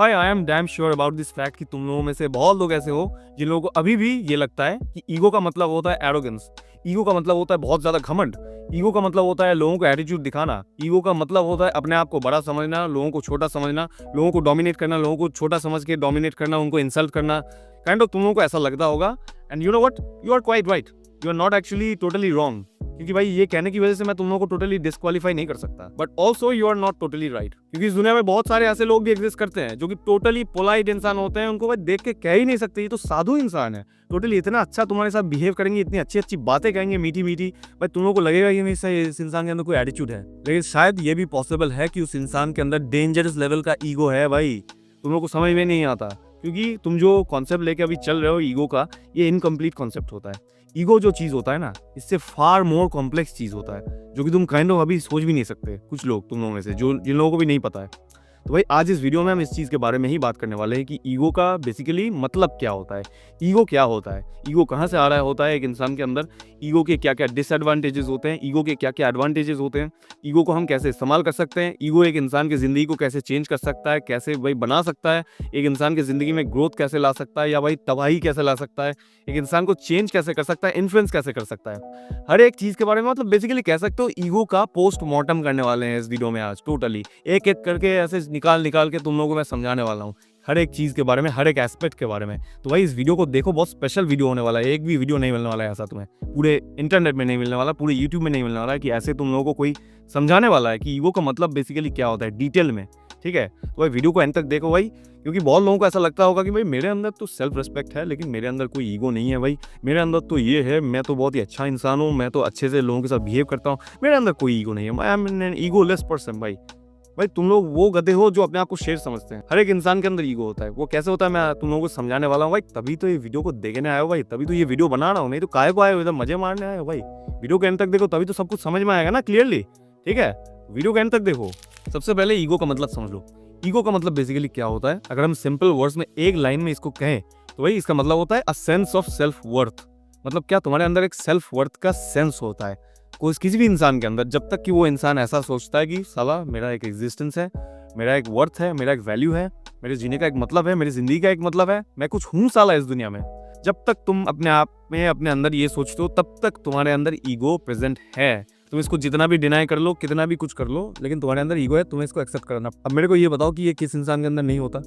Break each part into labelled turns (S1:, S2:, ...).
S1: भाई I am damn sure about this fact कि तुम लोगों में से बहुत लोग ऐसे हो जिन लोगों को अभी भी ये लगता है कि ईगो का मतलब होता है एरोगेंस, ईगो का मतलब होता है बहुत ज्यादा घमंड, ईगो का मतलब होता है लोगों को एटीट्यूड दिखाना, ईगो का मतलब होता है अपने आप को बड़ा समझना, लोगों को छोटा समझना, लोगों को डोमिनेट करना, लोगों को छोटा समझ के डोमिनेट करना, उनको इंसल्ट करना। काइंड ऑफ तुम लोगों को ऐसा लगता होगा and you know what, you are quite right, you are not actually totally wrong. क्योंकि भाई ये कहने की वजह से मैं तुम लोगों को टोटली डिस्क्वालीफाई नहीं कर सकता, but also you are not totally right. क्योंकि इस दुनिया में बहुत सारे ऐसे लोग भी एग्जिस्ट करते हैं जो कि टोटली पोलाइट इंसान होते हैं, उनको भाई देख के कह ही नहीं सकते ये तो साधु इंसान है, टोटली इतना अच्छा तुम्हारे साथ बिहेव करेंगे, इतनी अच्छी अच्छी बातें कहेंगे मीठी मीठी, भाई तुम लोगों को लगेगा कि इस इंसान के अंदर कोई एटीट्यूड है। लेकिन शायद ये भी पॉसिबल है कि उस इंसान के अंदर डेंजरस लेवल का ईगो है। भाई तुम लोग को समझ में नहीं आता, क्योंकि तुम जो कॉन्सेप्ट लेके अभी चल रहे हो ईगो का, ये इनकम्प्लीट कॉन्सेप्ट होता है। ईगो जो चीज होता है ना, इससे फार मोर कॉम्प्लेक्स चीज होता है, जो कि तुम काइंड ऑफ अभी सोच भी नहीं सकते, कुछ लोग तुम लोगों में से जो जिन लोगों को भी नहीं पता है। तो भाई आज इस वीडियो में हम इस चीज़ के बारे में ही बात करने वाले हैं कि ईगो का बेसिकली मतलब क्या होता है, ईगो क्या होता है, ईगो कहाँ से आ रहा होता है एक इंसान के अंदर, ईगो के क्या क्या डिसएडवांटेजेस होते हैं, ईगो के क्या क्या एडवांटेजेस होते हैं, ईगो को हम कैसे इस्तेमाल कर सकते हैं, ईगो एक इंसान की ज़िंदगी को कैसे चेंज कर सकता है, कैसे भाई बना सकता है, एक इंसान की ज़िंदगी में ग्रोथ कैसे ला सकता है या भाई तबाही कैसे ला सकता है, एक इंसान को चेंज कैसे कर सकता है, इन्फ्लुएंस कैसे कर सकता है, हर एक चीज़ के बारे में मतलब बेसिकली कह सकते हो ईगो का पोस्टमार्टम करने वाले हैं इस वीडियो में आज। टोटली एक एक करके ऐसे निकाल निकाल के तुम लोगों को मैं समझाने वाला हूँ हर एक चीज़ के बारे में, हर एक एस्पेक्ट के बारे में। तो भाई इस वीडियो को देखो, बहुत स्पेशल वीडियो होने वाला है, एक भी वीडियो नहीं मिलने वाला है ऐसा तुम्हें, पूरे इंटरनेट में नहीं मिलने वाला, पूरे यूट्यूब में नहीं मिलने वाला है कि ऐसे तुम लोगों को कोई समझाने वाला है कि ईगो का मतलब बेसिकली क्या होता है डिटेल में। ठीक है, तो भाई वीडियो को एंड तक देखो भाई, क्योंकि बहुत लोगों को ऐसा लगता होगा कि भाई मेरे अंदर तो सेल्फ रिस्पेक्ट है लेकिन मेरे अंदर कोई ईगो नहीं है, भाई मेरे अंदर तो ये है, मैं तो बहुत ही अच्छा इंसान हूँ, मैं तो अच्छे से लोगों के साथ बिहेव करता हूँ, मेरे अंदर कोई ईगो नहीं है, I am an egoless person. भाई तुम लोग वो गधे हो जो अपने आप को शेर समझते हैं। हर एक इंसान के अंदर ईगो होता है, वो कैसे होता है मैं तुम लोगों को समझाने वाला हूँ भाई। तभी तो ये वीडियो को देखने आए हो भाई, तभी तो ये वीडियो बना रहा हूँ, नहीं तो काहे को आए हो इधर मजे मारने आए हो। भाई वीडियो के एंड तक देखो, तभी तो सब कुछ समझ में आएगा ना क्लियरली। ठीक है, वीडियो के एंड तक देखो। सबसे पहले ईगो का मतलब समझ लो। ईगो का मतलब बेसिकली क्या होता है, अगर हम सिंपल वर्ड्स में एक लाइन में इसको कहें तो भाई इसका मतलब होता है a sense of self worth. मतलब क्या, तुम्हारे अंदर एक सेल्फ वर्थ का सेंस होता है किसी भी इंसान के अंदर, जब तक कि वो इंसान ऐसा सोचता है कि साला मेरा एक एग्जिस्टेंस है, मेरा एक वर्थ है, मेरा एक वैल्यू है, मेरे जीने का एक मतलब है, मेरी जिंदगी का एक मतलब है, मैं कुछ हूँ साला इस दुनिया में। जब तक तुम अपने आप में अपने अंदर ये सोचते हो तब तक तुम्हारे अंदर ईगो प्रेजेंट है। तुम इसको जितना भी डिनाई कर लो, कितना भी कुछ कर लो, लेकिन तुम्हारे अंदर ईगो है, तुम्हें इसको एक्सेप्ट करना। अब मेरे को ये बताओ कि ये किस इंसान के अंदर नहीं होता।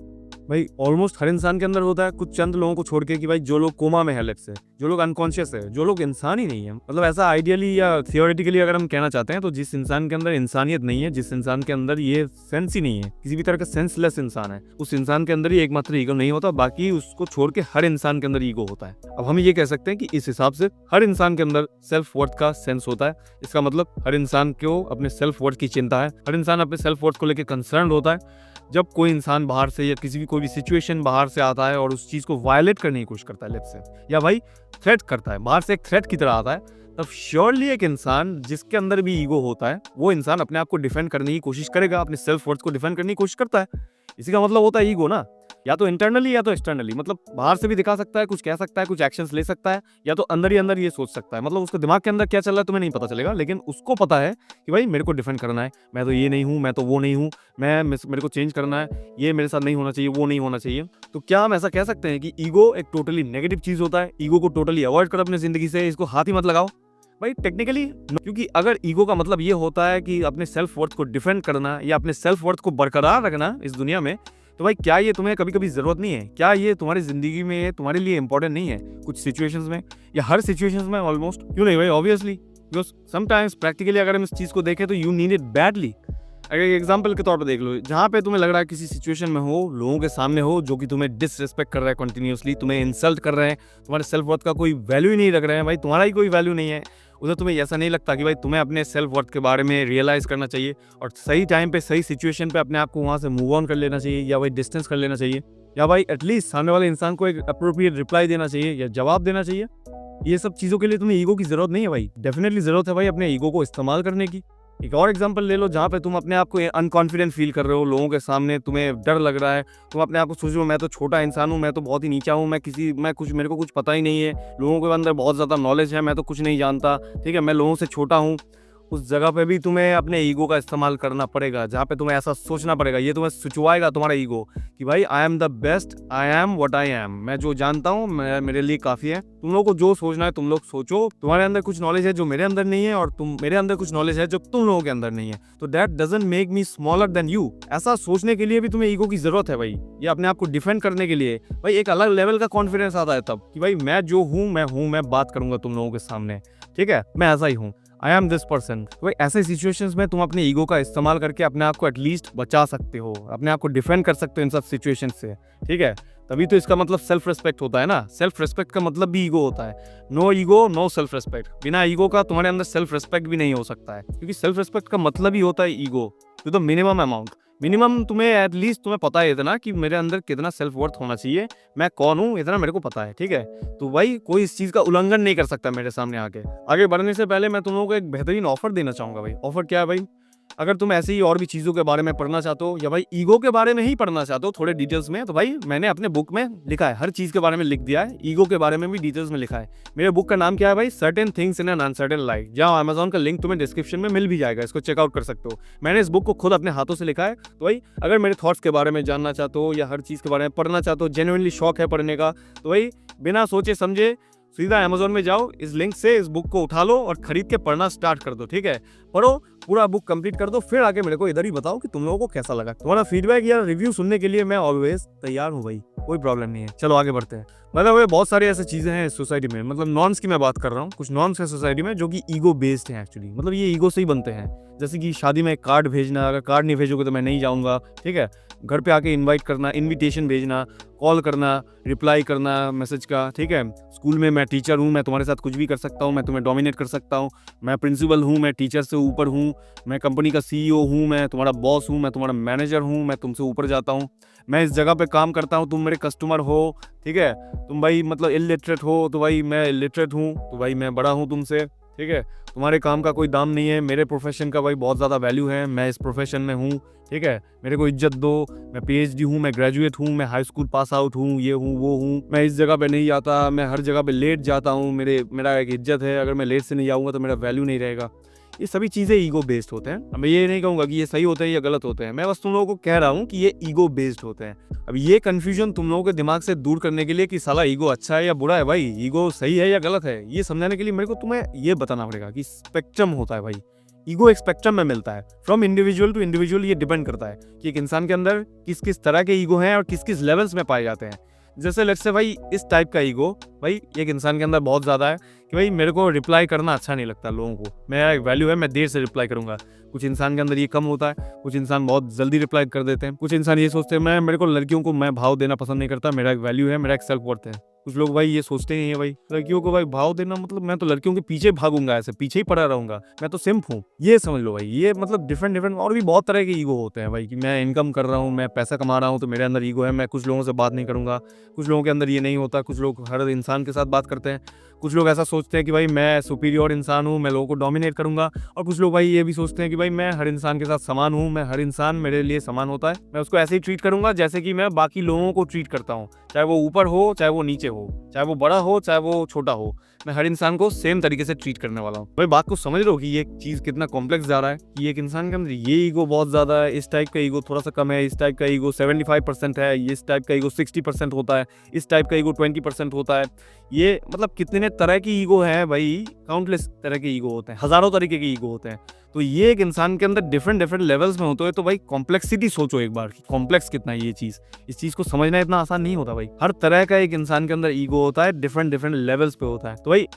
S1: भाई ऑलमोस्ट हर इंसान के अंदर होता है, कुछ चंद लोगों को छोड़ के कि भाई जो लोग कोमा में है, लेट्स से जो लोग अनकॉन्शियस है, जो लोग इंसान ही नहीं है। मतलब ऐसा आइडियली या थियोरेटिकली अगर हम कहना चाहते हैं तो जिस इंसान के अंदर इंसानियत नहीं है, जिस इंसान के अंदर ये सेंस ही नहीं है, किसी भी तरह का सेंसलेस इंसान है, उस इंसान के अंदर ही एकमात्र ईगो नहीं होता, बाकी उसको छोड़ के हर इंसान के अंदर ईगो होता है। अब हम ये कह सकते हैं कि इस हिसाब से हर इंसान के अंदर सेल्फ वर्थ का सेंस होता है। इसका मतलब हर इंसान को अपने सेल्फ वर्थ की चिंता है, हर इंसान अपने सेल्फ वर्थ को लेकर कंसर्न होता है। जब कोई इंसान बाहर से या किसी भी कोई भी सिचुएशन बाहर से आता है और उस चीज को वायलेट करने की कोशिश करता है लेट्स से, या भाई थ्रेट करता है, बाहर से एक थ्रेट की तरह आता है, तब श्योरली एक इंसान जिसके अंदर भी ईगो होता है वो इंसान अपने आप को डिफेंड करने की कोशिश करेगा, अपने सेल्फ वर्थ को डिफेंड करने की कोशिश करता है। इसी का मतलब होता है ईगो ना, या तो इंटरनली या तो एक्सटर्नली। मतलब बाहर से भी दिखा सकता है, कुछ कह सकता है, कुछ एक्शंस ले सकता है, या तो अंदर ही अंदर ये सोच सकता है। मतलब उसके दिमाग के अंदर क्या चल रहा है तुम्हें नहीं पता चलेगा, लेकिन उसको पता है कि भाई मेरे को डिफेंड करना है, मैं तो ये नहीं हूँ, मैं तो वो नहीं हूँ, मेरे को चेंज करना है, ये मेरे साथ नहीं होना चाहिए, वो नहीं होना चाहिए। तो क्या हम ऐसा कह सकते हैं कि ईगो एक टोटली नेगेटिव चीज होता है? ईगो को टोटली अवॉइड कर अपनी जिंदगी से, इसको हाथ ही मत लगाओ भाई टेक्निकली। क्योंकि अगर ईगो का मतलब ये होता है कि अपने सेल्फ वर्थ को डिफेंड करना या अपने सेल्फ वर्थ को बरकरार रखना इस दुनिया में, तो भाई क्या ये तुम्हें कभी कभी जरूरत नहीं है? क्या ये तुम्हारी जिंदगी में तुम्हारे लिए इंपॉर्टेंट नहीं है कुछ सिचुएशंस में, या हर सिचुएशंस में ऑलमोस्ट? क्यों नहीं भाई, ऑब्वियसली, बिकॉज समटाइम्स प्रैक्टिकली अगर हम इस चीज को देखें तो यू नीड इट बैडली। अगर एग्जाम्पल के तौर पर देख लो, जहाँ पे तुम्हें लग रहा है किसी सिचुएशन में हो, लोगों के सामने हो जो कि तुम्हें डिसरिस्पेक्ट कर रहा है कंटिन्यूअसली, तुम्हें इंसल्ट कर रहे हैं, तुम्हारे सेल्फ वर्थ का कोई वैल्यू ही नहीं रख रहे हैं, भाई तुम्हारा ही कोई वैल्यू नहीं है, उधर तुम्हें ऐसा नहीं लगता कि भाई तुम्हें अपने सेल्फ वर्थ के बारे में रियलाइज करना चाहिए और सही टाइम पे सही सिचुएशन पे अपने आप को वहाँ से मूव ऑन कर लेना चाहिए, या भाई डिस्टेंस कर लेना चाहिए, या भाई एटलीस्ट सामने वाले इंसान को एक अप्रोप्रिएट रिप्लाई देना चाहिए या जवाब देना चाहिए। ये सब चीज़ों के लिए तुम्हें ईगो की जरूरत नहीं है भाई, डेफिनेटली जरूरत है भाई अपने ईगो को इस्तेमाल करने की। एक और एग्जांपल ले लो जहाँ पे तुम अपने आप को अनकॉन्फिडेंट फील कर रहे हो, लोगों के सामने तुम्हें डर लग रहा है, तुम अपने आप को सोच रहे हो मैं तो छोटा इंसान हूँ, मैं तो बहुत ही नीचा हूँ, मेरे को कुछ पता ही नहीं है, लोगों के अंदर बहुत ज़्यादा नॉलेज है, मैं तो कुछ नहीं जानता, ठीक है, मैं लोगों से छोटा हूँ। उस जगह पे भी तुम्हें अपने ईगो का इस्तेमाल करना पड़ेगा, जहाँ पे तुम्हें ऐसा सोचना पड़ेगा, ये तुम्हें सिचवाएगा तुम्हारा ईगो कि भाई I am the best, I am what I am, मैं जो जानता हूँ मैं मेरे लिए काफ़ी है। तुम लोग को जो सोचना है तुम लोग सोचो, तुम्हारे अंदर कुछ नॉलेज है जो मेरे अंदर नहीं है, और मेरे अंदर कुछ नॉलेज है जो तुम लोगों के अंदर नहीं है, तो that doesn't make me smaller than you. ऐसा सोचने के लिए भी तुम्हें ईगो की जरूरत है भाई, ये अपने आप को डिफेंड करने के लिए भाई एक अलग लेवल का कॉन्फिडेंस आता है तब कि भाई मैं जो हूँ मैं बात करूंगा तुम लोगों के सामने, ठीक है, मैं ऐसा ही हूँ, आई एम दिस पर्सन। तो भाई ऐसे सिचुएशंस में तुम अपने ईगो का इस्तेमाल करके अपने आप को एटलीस्ट बचा सकते हो, अपने आप को डिफेंड कर सकते हो इन सब सिचुएशन से, ठीक है। तभी तो इसका मतलब सेल्फ रिस्पेक्ट होता है ना, सेल्फ रिस्पेक्ट का मतलब भी ईगो होता है। No ego no self respect, बिना ईगो का तुम्हारे अंदर सेल्फ रिस्पेक्ट भी नहीं हो सकता है, क्योंकि सेल्फ रिस्पेक्ट का मतलब ही होता है ego to the minimum amount. Minimum तुम्हें एटलीस्ट तुम्हें पता है इतना कि मेरे अंदर कितना सेल्फ वर्थ होना चाहिए, मैं कौन हूँ, इतना मेरे को पता है, ठीक है। तो भाई कोई इस चीज़ का उल्लंघन नहीं कर सकता मेरे सामने आके। आगे बढ़ने से पहले मैं तुम लोगों को एक बेहतरीन ऑफर देना चाहूँगा भाई। ऑफर क्या है भाई? अगर तुम ऐसे ही और भी चीज़ों के बारे में पढ़ना चाहते हो, या भाई ईगो के बारे में ही पढ़ना चाहते हो थोड़े डिटेल्स में, तो भाई मैंने अपने बुक में लिखा है, हर चीज़ के बारे में लिख दिया है, ईगो के बारे में भी डिटेल्स में लिखा है। मेरे बुक का नाम क्या है भाई? Certain things in an uncertain life. जाओ अमेज़न का लिंक तुम्हें डिस्क्रिप्शन में मिल भी जाएगा, इसको चेकआउट कर सकते हो। मैंने इस बुक को खुद अपने हाथों से लिखा है। तो भाई अगर मेरे थॉट्स के बारे में जानना चाहते हो या हर चीज़ के बारे में पढ़ना चाहते हो, जेन्युइनली शौक है पढ़ने का, तो भाई बिना सोचे समझे सीधा अमेज़न में जाओ, इस लिंक से इस बुक को उठा लो और खरीद के पढ़ना स्टार्ट कर दो, ठीक है। पढ़ो, पूरा बुक कंप्लीट कर दो, फिर आगे मेरे को इधर ही बताओ कि तुम लोगों को कैसा लगा। तुम्हारा फीडबैक या रिव्यू सुनने के लिए मैं ऑलवेज तैयार हूँ भाई, कोई प्रॉब्लम नहीं है। चलो आगे बढ़ते हैं। मतलब बहुत सारी ऐसी चीज़ें हैं इस सोसाइटी में, मतलब नॉर्म्स की मैं बात कर रहा हूँ, कुछ नॉर्म्स है सोसाइटी में जो कि ईगो बेस्ड हैं एक्चुअली, मतलब ये ईगो से ही बनते हैं। जैसे कि शादी में कार्ड भेजना, अगर कार्ड नहीं भेजोगे तो मैं नहीं जाऊँगा, ठीक है। घर पे आके इनवाइट करना, इनविटेशन भेजना, कॉल करना, रिप्लाई करना मैसेज का, ठीक है। स्कूल में मैं टीचर हूँ, मैं तुम्हारे साथ कुछ भी कर सकता हूँ, मैं तुम्हें डोमिनेट कर सकता हूँ, मैं प्रिंसिपल हूँ, मैं टीचर से ऊपर हूँ, मैं कंपनी का सीईओ हूँ, मैं तुम्हारा बॉस हूँ, मैं तुम्हारा मैनेजर हूँ, मैं तुमसे ऊपर जाता हूँ, मैं इस जगह पे काम करता हूँ, तुम मेरे कस्टमर हो, ठीक है। तुम भाई मतलब इलिटरेट हो तो भाई मैं इलिटरेट हूँ, तो भाई मैं बड़ा हूँ तुमसे, ठीक है। तुम्हारे काम का कोई दाम नहीं है, मेरे प्रोफेशन का भाई बहुत ज़्यादा वैल्यू है, मैं इस प्रोफेशन में हूँ, ठीक है। मेरे को इज्जत दो, मैं पीएचडी हूँ, मैं ग्रेजुएट हूँ, मैं हाई स्कूल पास आउट हूँ, ये हूँ वो हूँ, मैं इस जगह पे नहीं आता, मैं हर जगह पे लेट जाता हूँ, मेरा एक इज्जत है, अगर मैं लेट से नहीं आऊँगा तो मेरा वैल्यू नहीं रहेगा। ये सभी चीज़ें ईगो बेस्ड होते हैं। अब मैं ये नहीं कहूँगा कि ये सही होते हैं या गलत होते हैं, मैं बस तुम लोगों को कह रहा हूँ कि ये ईगो बेस्ड होते हैं। अब ये कन्फ्यूजन तुम लोगों के दिमाग से दूर करने के लिए कि साला ईगो अच्छा है या बुरा है, भाई ईगो सही है या गलत है, ये समझाने के लिए मेरे को तुम्हें ये बताना पड़ेगा कि स्पेक्ट्रम होता है भाई। ईगो एक स्पेक्ट्रम में मिलता है, फ्रॉम इंडिविजुअल टू इंडिविजुअल। ये डिपेंड करता है कि एक इंसान के अंदर किस किस तरह के ईगो हैं और किस किस लेवल्स में पाए जाते हैं। जैसे लेट्स से भाई इस टाइप का ईगो भाई एक इंसान के अंदर बहुत ज़्यादा है कि भाई मेरे को रिप्लाई करना अच्छा नहीं लगता लोगों को, मेरा एक वैल्यू है, मैं देर से रिप्लाई करूंगा। कुछ इंसान के अंदर ये कम होता है, कुछ इंसान बहुत जल्दी रिप्लाई कर देते हैं, कुछ इंसान ये सोचते हैं मेरे को लड़कियों को मैं भाव देना पसंद नहीं करता, मेरा एक वैल्यू है, मेरा एक सेल्फ वर्थ है। कुछ लोग भाई ये सोचते ही हैं भाई लड़कियों को भाई भाव देना मतलब मैं तो लड़कियों के पीछे भागूंगा, ऐसे पीछे ही पड़ा रहूंगा, मैं तो सिम्प हूँ, ये समझ लो भाई। ये मतलब डिफरेंट और भी बहुत तरह के ईगो होते हैं भाई कि मैं इनकम कर रहा हूँ, मैं पैसा कमा रहा हूँ तो मेरे अंदर ईगो है, मैं कुछ लोगों से बात नहीं करूंगा। कुछ लोगों के अंदर ये नहीं होता, कुछ लोग हर इंसान के साथ बात करते हैं। कुछ लोग ऐसा सोचते हैं कि भाई मैं सुपीरियर इंसान हूँ, मैं लोगों को डोमिनेट करूंगा। और कुछ लोग भाई ये भी सोचते हैं कि भाई मैं हर इंसान के साथ समान हूँ, मैं हर इंसान मेरे लिए समान होता है, मैं उसको ऐसे ही ट्रीट करूंगा जैसे कि मैं बाकी लोगों को ट्रीट करता हूँ, चाहे वो ऊपर हो चाहे वो नीचे हो, चाहे वो बड़ा हो चाहे वो छोटा हो, मैं हर इंसान को सेम तरीके से ट्रीट करने वाला हूँ। भाई बात को समझ रहे हो कि ये चीज़ कितना कॉम्प्लेक्स जा रहा है कि एक इंसान के अंदर ये ईगो बहुत ज़्यादा है, इस टाइप का ईगो थोड़ा सा कम है, इस टाइप का ईगो 75% है, इस टाइप का ईगो 60% होता है, इस टाइप का ईगो 20% होता है। ये मतलब कितने तरह की ईगो है भाई, काउंटलेस तरह के ईगो होते हैं, हज़ारों तरीके के ईगो होते हैं। तो ये एक इंसान के अंदर डिफरेंट लेवल्स में होते हैं। तो भाई कॉम्प्लेक्सिटी सोचो एक बार कि कॉम्प्लेक्स कितना है ये चीज़। इस चीज़ को समझना इतना आसान नहीं होता भाई। हर तरह का एक इंसान के अंदर ईगो होता है, डिफरेंट लेवल्स पे होता है। तो भाई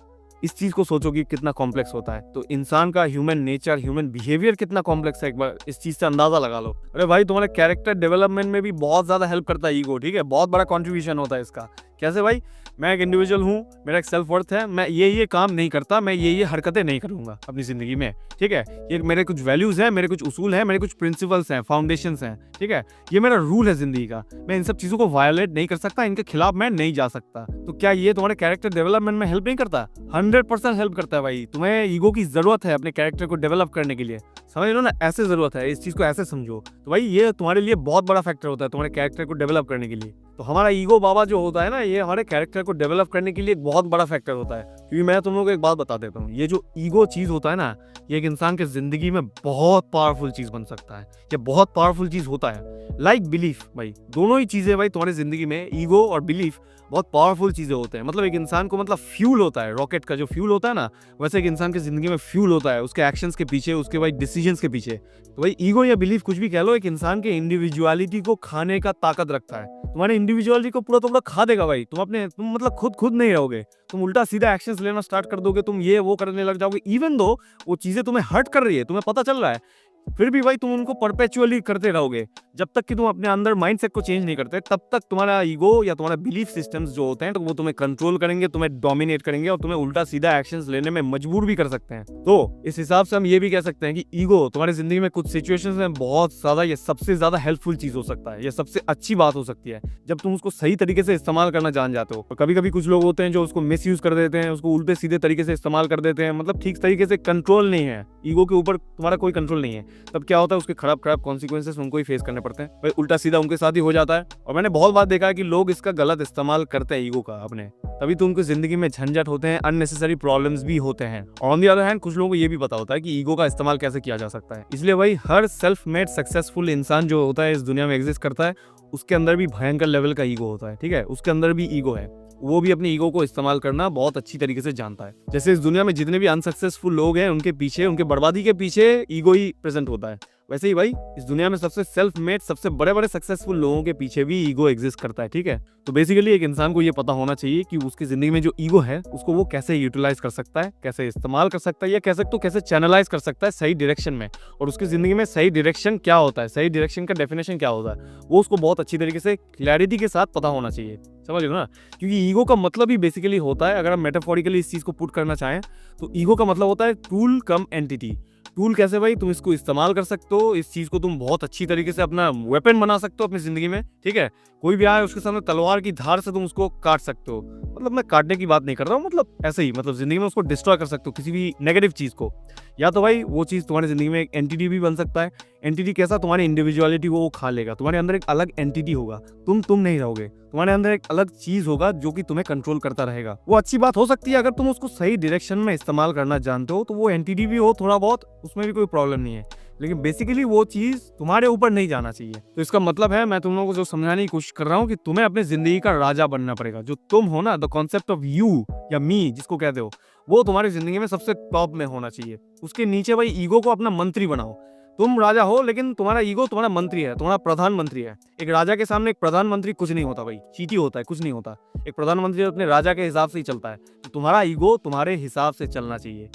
S1: इस चीज़ को सोचो कि कितना कॉम्प्लेक्स होता है। तो इंसान का ह्यूमन नेचर, ह्यूमन बिहेवियर कितना कॉम्प्लेक्स है, एक बार इस चीज़ से अंदाज़ा लगा लो। अरे भाई तुम्हारे कैरेक्टर डेवलपमेंट में भी बहुत ज़्यादा हेल्प करता है ईगो, ठीक है, बहुत बड़ा कॉन्ट्रीब्यूशन होता है इसका। कैसे भाई? मैं एक इंडिविजुअल हूँ, मेरा एक सेल्फ वर्थ है, मैं ये काम नहीं करता, मैं ये हरकतें नहीं करूँगा अपनी ज़िंदगी में, ठीक है। ये मेरे कुछ वैल्यूज़ हैं, मेरे कुछ उसूल हैं, मेरे कुछ प्रिंसिपल्स हैं, फाउंडेशंस हैं, ठीक है। ये मेरा रूल है ज़िंदगी का, मैं इन सब चीज़ों को वायलेट नहीं कर सकता, इनके खिलाफ मैं नहीं जा सकता। तो क्या ये तुम्हारे कैरेक्टर डेवलपमेंट में हेल्प नहीं करता? 100% हेल्प करता है भाई। तुम्हें ईगो की ज़रूरत है अपने कैरेक्टर को डेवलप करने के लिए, समझ लो ना, ऐसे ज़रूरत है, इस चीज़ को ऐसे समझो। तो भाई ये तुम्हारे लिए बहुत बड़ा फैक्टर होता है तुम्हारे कैरेक्टर को डेवलप करने के लिए। तो हमारा ईगो बाबा जो होता है ना, ये हमारे कैरेक्टर को डेवलप करने के लिए एक बहुत बड़ा फैक्टर होता है। क्योंकि मैं तुम लोगों को एक बात बता देता हूँ, ये जो ईगो चीज होता है ना, ये एक इंसान के जिंदगी में बहुत पावरफुल चीज बन सकता है, ये बहुत पावरफुल चीज होता है। लाइक बिलीफ भाई, दोनों ही चीजें भाई तुम्हारी जिंदगी में, ईगो और बिलीफ बहुत पावरफुल चीजें होते हैं। मतलब एक इंसान को मतलब फ्यूल होता है, रॉकेट का जो फ्यूल होता है ना, वैसे एक इंसान की जिंदगी में फ्यूल होता है उसके एक्शंस के पीछे, उसके भाई डिसीजंस के पीछे। तो भाई ईगो या बिलीफ कुछ भी कह लो, एक इंसान के इंडिविजुअलिटी को खाने का ताकत रखता है। तुम्हारे इंडिविजुअलिटी को पूरा खा देगा भाई। तुम मतलब खुद नहीं रहोगे, तुम उल्टा सीधा एक्शंस लेना स्टार्ट कर दोगे, तुम ये वो करने लग जाओगे। इवन दो वो चीजें तुम्हें हर्ट कर रही है, तुम्हें पता चल रहा है, फिर भी भाई तुम उनको परपेचुअली करते रहोगे। जब तक कि तुम अपने अंदर माइंडसेट को चेंज नहीं करते, तब तक तुम्हारा ईगो या तुम्हारा बिलीफ सिस्टम्स जो होते हैं, तो वो तुम्हें कंट्रोल करेंगे, तुम्हें डोमिनेट करेंगे और तुम्हें उल्टा सीधा एक्शंस लेने में मजबूर भी कर सकते हैं। तो इस हिसाब से हम ये भी कह सकते हैं कि ईगो तुम्हारी जिंदगी में कुछ सिचुएशंस में बहुत ज्यादा, ये सबसे ज्यादा हेल्पफुल चीज हो सकता है, ये सबसे अच्छी बात हो सकती है जब तुम उसको सही तरीके से इस्तेमाल करना जान जाते हो। कभी कभी कुछ लोग होते हैं जो उसको मिस यूज कर देते हैं, उसको उल्टे सीधे तरीके से इस्तेमाल कर देते हैं, मतलब ठीक तरीके से कंट्रोल नहीं है, ईगो के ऊपर तुम्हारा कोई कंट्रोल नहीं है। तब क्या होता है, उसके खराब कॉन्सिक्वेंसेस उनको ही फेस करने पड़ते हैं भाई, उल्टा सीधा उनके साथ ही हो जाता है। और मैंने बहुत बार देखा है कि लोग इसका गलत इस्तेमाल करते हैं ईगो का अपने, तभी तो उनकी जिंदगी में झंझट होते हैं, अननेसेसरी प्रॉब्लम्स भी होते हैं। और ऑन द अदर हैंड कुछ लोगों को ये भी पता होता है कि ईगो का इस्तेमाल कैसे किया जा सकता है। इसलिए भाई हर सेल्फ मेड सक्सेसफुल इंसान जो होता है इस दुनिया में एग्जिस्ट करता है, उसके अंदर भी भयंकर लेवल का ईगो होता है। ठीक है, उसके अंदर भी ईगो है, वो भी अपने ईगो को इस्तेमाल करना बहुत अच्छी तरीके से जानता है। जैसे इस दुनिया में जितने भी अनसक्सेसफुल लोग हैं, उनके पीछे, उनके बर्बादी के पीछे ईगो ही प्रेजेंट होता है। वैसे ही भाई इस दुनिया में सबसे सेल्फ मेड, सबसे बड़े बड़े सक्सेसफुल लोगों के पीछे भी ईगो एग्जिस्ट करता है। ठीक है, तो बेसिकली एक इंसान को ये पता होना चाहिए कि उसकी जिंदगी में जो ईगो है उसको वो कैसे यूटिलाइज कर सकता है, कैसे इस्तेमाल कर सकता है, या कह सकते हो कैसे चैनलाइज कर सकता है सही डायरेक्शन में। और उसकी जिंदगी में सही डायरेक्शन क्या होता है, सही डायरेक्शन का डेफिनेशन क्या होता है, वो उसको बहुत अच्छी तरीके से क्लैरिटी के साथ पता होना चाहिए। समझ लो ना, क्योंकि ईगो का मतलब ही बेसिकली होता है, अगर हम मेटाफोरिकली इस चीज को पुट करना चाहें, तो ईगो का मतलब होता है टूल कम एंटिटी। टूल कैसे भाई, तुम इसको इस्तेमाल कर सकते हो, इस चीज को तुम बहुत अच्छी तरीके से अपना वेपन बना सकते हो अपनी जिंदगी में। ठीक है, कोई भी आए उसके सामने तलवार की धार से तुम उसको काट सकते हो। मतलब मैं काटने की बात नहीं कर रहा हूँ, मतलब ऐसे ही, मतलब जिंदगी में उसको डिस्ट्रॉय कर सकते हो किसी भी नेगेटिव चीज को। या तो भाई वो चीज तुम्हारी जिंदगी में एक एंटिटी भी बन सकता है। एंटिटी कैसा, तुम्हारी इंडिविजुअलिटी वो खा लेगा, तुम्हारे अंदर एक अलग एंटिटी होगा, तुम नहीं रहोगे, तुम्हारे अंदर एक अलग चीज होगा जो कि तुम्हें कंट्रोल करता रहेगा। वो अच्छी बात हो सकती है अगर तुम उसको सही डायरेक्शन में इस्तेमाल करना जानते हो, तो वो एंटिटी भी हो थोड़ा बहुत, उसमें भी कोई प्रॉब्लम नहीं है। लेकिन बेसिकली वो चीज तुम्हारे ऊपर नहीं जाना चाहिए। तो इसका मतलब है, मैं तुम लोगों को जो समझाने की कोशिश कर रहा हूँ कि तुम्हें अपनी जिंदगी का राजा बनना पड़ेगा। जो तुम हो ना, द कॉन्सेप्ट ऑफ यू या मी जिसको कहते हो, वो तुम्हारी जिंदगी में सबसे टॉप में होना चाहिए। उसके नीचे भाई ईगो को अपना मंत्री बनाओ। तुम राजा हो, लेकिन तुम्हारा ईगो तुम्हारा मंत्री है, तुम्हारा प्रधानमंत्री है। एक राजा के सामने एक प्रधानमंत्री कुछ नहीं होता भाई, चीटी होता है, कुछ नहीं होता। एक प्रधानमंत्री अपने राजा के हिसाब से ही चलता है। तो तुम्हारा ईगो तुम्हारे हिसाब से चलना चाहिए।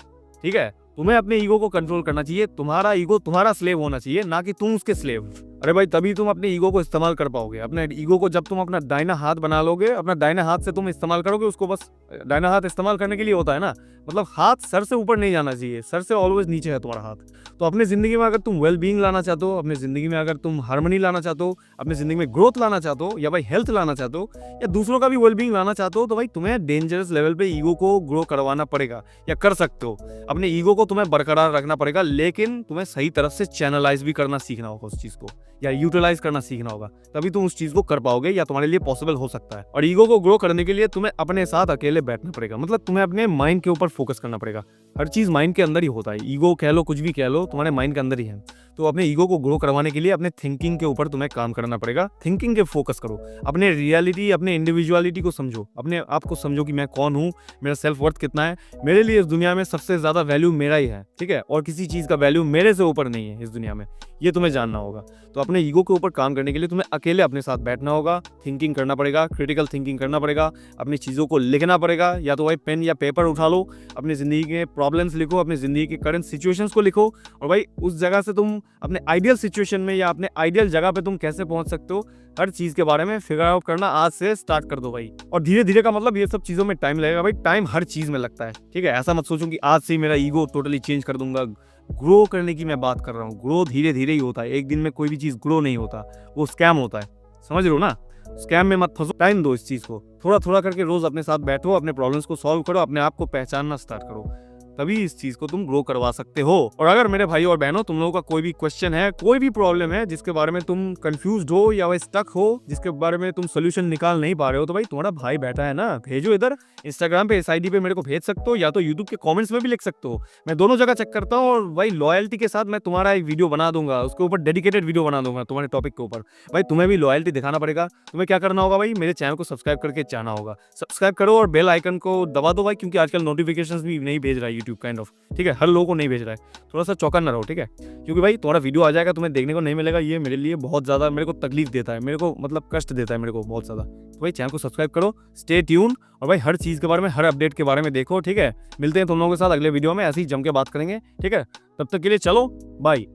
S1: ठीक है, तुम्हें अपने ईगो को कंट्रोल करना चाहिए। तुम्हारा ईगो तुम्हारा स्लेव होना चाहिए, ना कि तुम उसके स्लेव। अरे भाई तभी तुम अपने ईगो को इस्तेमाल कर पाओगे। अपने ईगो को जब तुम अपना दाहिना हाथ बना लोगे, अपना दाहिना हाथ से तुम इस्तेमाल करोगे उसको। बस दाहिना हाथ इस्तेमाल करने के लिए होता है ना, मतलब हाथ सर से ऊपर नहीं जाना चाहिए, सर से ऑलवेज नीचे है तुम्हारा हाथ। तो अपनी जिंदगी में अगर तुम वेल बीइंग लाना चाहते हो, अपनी जिंदगी में अगर तुम हार्मनी लाना चाहते हो, अपनी जिंदगी में ग्रोथ लाना चाहते हो, या भाई हेल्थ लाना चाहते हो, या दूसरों का भी वेल बीइंग लाना चाहते हो, तो भाई तुम्हें डेंजरस लेवल पे ईगो को ग्रो करवाना पड़ेगा, या कर सकते हो। अपने ईगो को तुम्हें बरकरार रखना पड़ेगा, लेकिन तुम्हें सही तरफ से चैनलाइज भी करना सीखना होगा उस चीज को, या यूटिलाइज करना सीखना होगा। तभी तुम उस चीज को कर पाओगे, या तुम्हारे लिए पॉसिबल हो सकता है। और ईगो को ग्रो करने के लिए तुम्हें अपने साथ अकेले बैठना पड़ेगा, मतलब तुम्हें अपने माइंड के ऊपर फोकस करना पड़ेगा। हर चीज माइंड के अंदर ही होता है। ईगो कह लो, कुछ भी कह लो, तुम्हारे माइंड के अंदर ही है। तो अपने ईगो को ग्रो करवाने के लिए अपने थिंकिंग के ऊपर तुम्हें काम करना पड़ेगा। थिंकिंग के फोकस करो, अपने रियलिटी, अपने इंडिविजुअलिटी को समझो, अपने आप को समझो कि मैं कौन हूँ, मेरा सेल्फ वर्थ कितना है। मेरे लिए इस दुनिया में सबसे ज्यादा वैल्यू मेरा ही है। ठीक है, और किसी चीज का वैल्यू मेरे से ऊपर नहीं है इस दुनिया में, ये तुम्हें जानना होगा। तो अपने ईगो के ऊपर काम करने के लिए तुम्हें अकेले अपने साथ बैठना होगा, थिंकिंग करना पड़ेगा, क्रिटिकल थिंकिंग करना पड़ेगा, अपनी चीज़ों को लिखना पड़ेगा। या तो भाई पेन या पेपर उठा लो, अपनी ज़िंदगी के प्रॉब्लम्स लिखो, अपनी ज़िंदगी के करंट सिचुएशंस को लिखो, और भाई उस जगह से तुम अपने आइडियल सिचुएशन में या अपने आइडियल जगह पे तुम कैसे पहुंच सकते हो, हर चीज़ के बारे में फिगर आउट करना आज से स्टार्ट कर दो भाई। और धीरे धीरे का मतलब ये सब चीज़ों में टाइम लगेगा भाई, टाइम हर चीज़ में लगता है। ठीक है, ऐसा मत सोचो कि आज से ही मेरा ईगो टोटली चेंज कर दूंगा। ग्रो करने की मैं बात कर रहा हूँ, ग्रो धीरे धीरे ही होता है। एक दिन में कोई भी चीज़ ग्रो नहीं होता, वो स्कैम होता है। समझ रहे हो ना, स्कैम में मत फंसो, टाइम दो इस चीज़ को। थोड़ा थोड़ा करके रोज अपने साथ बैठो, अपने प्रॉब्लम्स को सॉल्व करो, अपने आप को पहचानना स्टार्ट करो। तभी इस चीज को तुम ग्रो करवा सकते हो। और अगर मेरे भाई और बहनों तुम लोगों का कोई भी क्वेश्चन है, कोई भी प्रॉब्लम है जिसके बारे में तुम कंफ्यूज्ड हो या स्टक हो, जिसके बारे में तुम सोल्यूशन निकाल नहीं पा रहे हो, तो भाई तुम्हारा भाई बैठा है ना, भेजो इधर। इंस्टाग्राम पे इस आईडी पे मेरे को भेज सकते हो, या तो यूट्यूब के कमेंट्स में भी लिख सकते हो। मैं दोनों जगह चेक करता हूँ, और भाई लॉयल्टी के साथ मैं तुम्हारा एक वीडियो बना दूंगा, उसके ऊपर डेडिकेटेड वीडियो बना दूंगा तुम्हारे टॉपिक के ऊपर। भाई तुम्हें भी लॉयल्टी दिखाना पड़ेगा। तुम्हें क्या करना होगा भाई, मेरे चैनल को सब्सक्राइब करके जाना होगा। सब्सक्राइब करो और बेल आइकन को दबा दो भाई, क्योंकि आजकल नोटिफिकेशंस भी नहीं भेज रहा है यूट्यूब काइंड ऑफ, ठीक है, हर लोगों को नहीं भेज रहा है। थोड़ा सा चौकन्ना रहो, ठीक है, क्योंकि भाई तुम्हारा वीडियो आ जाएगा, तुम्हें देखने को नहीं मिलेगा, ये मेरे लिए बहुत ज़्यादा मेरे को तकलीफ देता है, मेरे को मतलब कष्ट देता है मेरे को बहुत ज़्यादा। तो भाई चैनल को सब्सक्राइब करो, स्टे ट्यून, और भाई हर चीज़ के बारे में, हर अपडेट के बारे में देखो, ठीक है। मिलते हैं तुम लोगों के साथ अगले वीडियो में, ऐसे ही जम के बात करेंगे, ठीक है। तब तक के लिए चलो बाय।